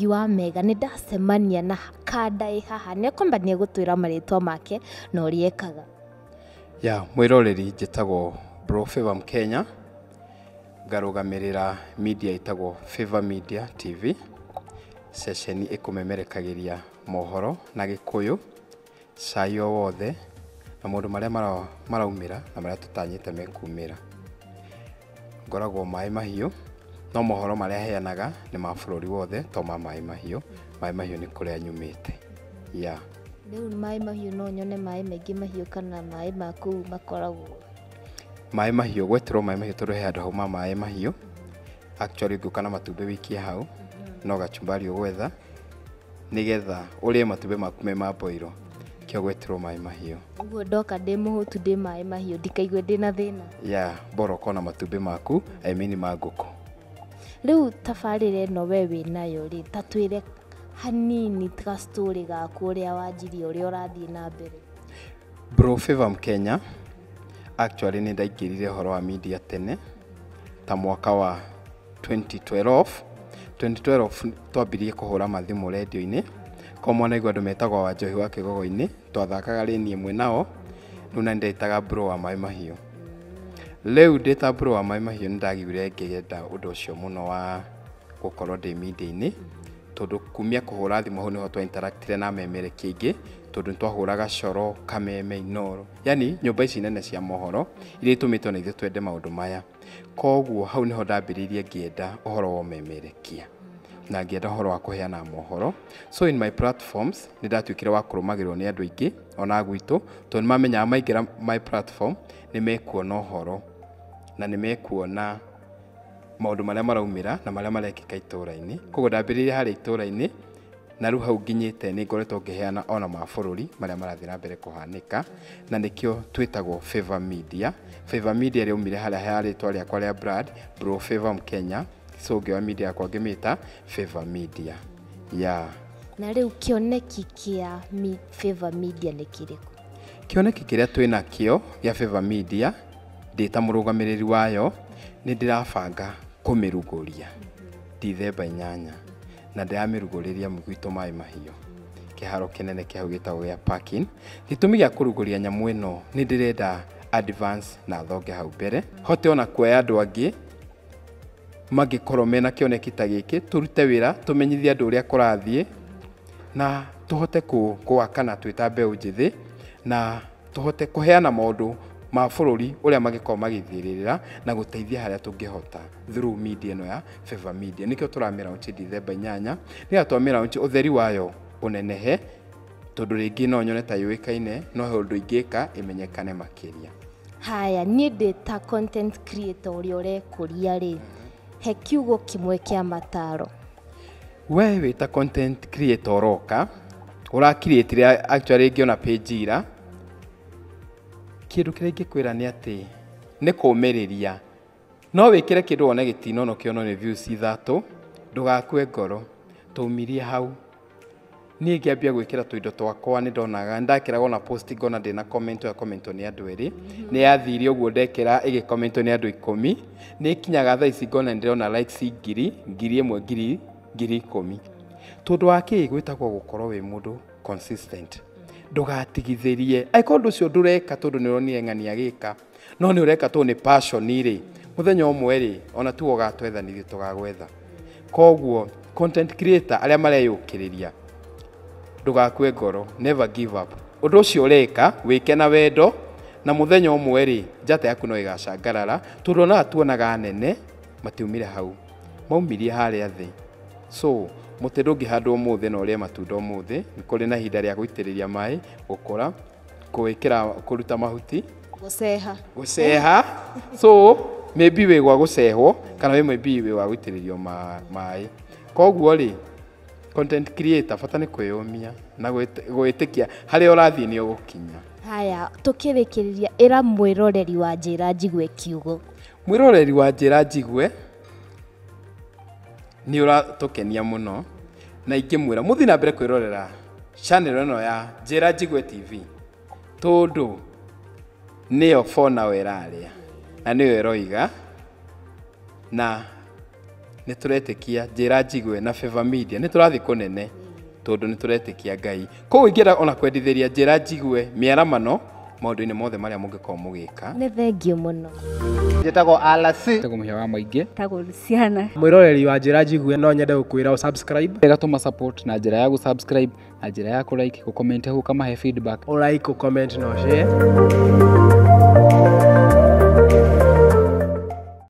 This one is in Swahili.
Ngugi wa Mega nĩ ndacemania na Kandai haha nĩ kwamba nĩ gũtwĩra marĩtwa make na ũrĩa ekaga. Ya mwĩroreri njĩtagwo Bro Favor Mkenya, ngarũgamĩrĩra media ĩtagwo Favor Media TV, session ĩkũmemerekagĩria mohoro na Gĩkũyũ cai o wothe na maũndũ marĩa maraumĩra na marĩa tũtanyĩte mekumĩra. Ngoragwo Maĩ Mahiũ, no mohoro marĩa heanaga nĩ ma bũrũri wothe to ma Maĩ Mahiũ. Maĩ Mahiũ nĩ kũrĩa nyumĩte. Ya Rĩu Maĩ Mahiũ no nyone maĩ maingĩ mahiũ kana maĩ ma kũu makoragwo? Maĩ Mahiũ gwetĩrwo Maĩ Mahiũ tondũ he handũ hauma Maĩ Mahiũ. Actually ngĩũka na matumbĩ wiki hau, no gachumbari ũgwetha nĩgetha ũrĩe matumbĩ maku me ma boiro, kĩo gwetĩrwo Maĩ Mahiũ. Ũguo ndoka ndĩ mũhũtu ndĩ Maĩ Mahiũ ndikaigue ndĩna thĩna. Ya bora ũkorwo na matumbĩ maku, I mean ma ngũkũ. Rĩu tabarĩra ĩno we wĩnayo rĩ, ta twĩre hanini ka story gaku ũrĩa wanjirie ũrĩa ũrathiĩ na mbere. Bro Favor Mkenya, actually nĩ ndaingĩrire ũhoro wa media tene ta mwaka wa 2012 twambirie kũhũra mathimũ radio-inĩ, kwa mwana igua andũ metagwo wa Njohi wa Kĩgogo-inĩ, twathakaga rĩni ĩmwe nao, rĩu na ndetaga Bro wa Maĩ Mahiũ. Rĩu ndĩta Bro wa Maĩ Mahiũ nĩ ndagĩire ngĩenda ũndũ ũcio mũno wa gũkorwo ndĩ media-inĩ, tondũ kumia kũhũra thimũ hau nĩho twa interactire na memerekia aingĩ, tondũ twahũraga Coro, Kameme, Inooro, yani nyũmba ici nene cia mohoro iria itũmĩtwo na ithuĩ twende maũndũ maya. Koguo hau niho ndambĩrĩirie ngĩenda ũhoro wa memerekia na ngĩenda ũhoro wa kũheana mohoro. So in my platforms nĩ ndatuĩkire wa kũrũmagĩrĩrwo nĩ andũ aingĩ ona gwitũ, tondũ nĩmamenyaga maingĩra my platform nĩ mekuona ũhoro na nĩ mekuona maũndũ marĩa maraumĩra na marĩa marekĩka itũũra-inĩ. Koguo ndambĩrĩirie harĩa itũũra-inĩ na rĩu hau nginyĩte nĩ ngoretwo ngĩheana ona mabũrũri marĩa marathiĩ na mbere kũhanĩka, na nĩkĩo twĩtagwo Favor Media. Favor Media rĩaumire harĩa ha rĩtwa rĩakwa rĩa brand Bro Favor Mkenya, so ngĩoya media yakwa ngĩmĩta Favor Media. Ya Na rĩu kĩoneki kĩa Favor Media nĩ kĩrĩkũ? Kĩoneki kĩrĩa twĩna kĩo gĩa Favor Media ndĩ ta mũrũgamĩrĩri wayo nĩ ndĩrabanga kũmĩrugũria Dithemba 8 na ndĩramĩrugũrĩria gwitũ Maĩ Mahiũ, kĩharo kĩnene kĩa hau gĩtagwo gĩa parking. Gĩtũmi gĩa kũrugũria nyamũ ĩno nĩ ndĩrenda advance na thonge hau mbere, hote ona kuoya andũ angĩ mangĩkorwo mena kĩoneki ta gĩkĩ, tũrute wĩra tũmenyithie andũ ũrĩa kũrathiĩ na tũhote kũwakana twĩ ta mbeũ njĩthĩ na tũhote kũheana maũndũ ma bũrũri ũrĩa magĩkorwo magĩthirĩrĩra na gũteithia harĩa tũngĩhota through media ĩno ya Favor Media. Nĩkĩo tũramĩraunchi Dithemba 8, nĩgetha twamĩraunchi ũtheri wayo ũnenehe, tondũ rĩngĩ no nyone ta yũĩkaine no he ũndũ ingĩka ĩmenyekane makĩria. Haya, niĩ ndĩ ta content creator ũrĩa ũrekũria rĩ, he kiugo kĩmwe kĩa mataro. We wĩ ta content creator ũroka ũrakiriĩtire actually ngĩona page ira, kĩndũ kĩrĩa ingĩkwĩra nĩ atĩ nĩ kũũmĩrĩria, no wĩkĩre kĩndũ wone gĩtino no kĩono nĩ views ithatũ, ndũgakue ngoro, tũmirie hau. Niĩ ngĩambia gwĩkĩra tũindo twakwa nĩ ndonaga ndakĩraga ona post ngona ndĩna comment ya comment nĩ andũ erĩ, nĩ yathire ũguo ndekĩra ĩgĩ comment nĩ andũ 10, nĩ kinyaga thaa ici ngona ndĩrona likes 1000, 1000, 10,000. Tondũ wa kĩ gwĩtagwo gũkorwo wĩ mũndũ consistent, ndũgatigithĩrie aiko ũndũ ũcio ndũreka tondũ nĩ ũronire ng'ania gĩka, no nĩ ũreka tondũ nĩ passion rĩ, mũthenya ũmwe rĩ ona tu ũgatwetha nĩ tũgagwetha. Koguo content creator arĩa mareyũkĩrĩria ndũgakue ngoro, never give up. Ũndũ ũcio ũreka wĩke na wendo na mũthenya ũmwe rĩ njata yaku no ĩgacangarara, tondũ ona tuonaga nene matiumire hau, maumirie harĩa thĩ. So mũtĩ ndũngĩhandwo ũmũthĩ na ũrĩe matunda ũmũthĩ, nĩ kũrĩ na ihinda rĩa gũitĩrĩria maĩ, gũkũra, kũwĩkĩra, kũruta mahuti, gũceha. So maybe wĩ gwa gũcehwo kana wĩ maybe wĩ wa gũitĩrĩrio maĩ. Koguo rĩ content creator bata nĩ kwĩyũmia na gwĩtĩkia harĩa ũrathiĩ nĩ ũgũkinya. Haya, tũkĩrĩkĩrĩria ĩra mwĩroreri wa njĩra njigue kiugo. Mwĩroreri wa njĩra njigue nĩ ũratũkenia mũno na ingĩmwĩra mũthiĩ na mbere kwĩrorera channel ĩno ya Njĩra Njigue TV, tondũ nĩyo phone nawe ĩrarĩa na nĩyo ĩroiga na nĩ tũretĩkia njĩra njigwe na Favor Media nĩ tũrathiĩ kũnene tondũ nĩ tũretĩkia Ngai. Koguo ingĩenda ona kwendithĩria njĩra njigwe mĩaramano maũndũ-inĩ mothe marĩa mũngĩkorwo mũgĩka. Nĩ thengiũ mũno. Njĩtagwo Alasi. Njĩtagwo Mũhĩa wa Maingĩ. Njĩtagwo Luciana. Mwĩroreri wa njĩra njigwe no nyende gũkwĩra subscribe. Gatũma support na njĩra ya gũ-subscribe, na njĩra ya kũ-like, gũ-comment, gũkamahe feedback. Like, comment, no share.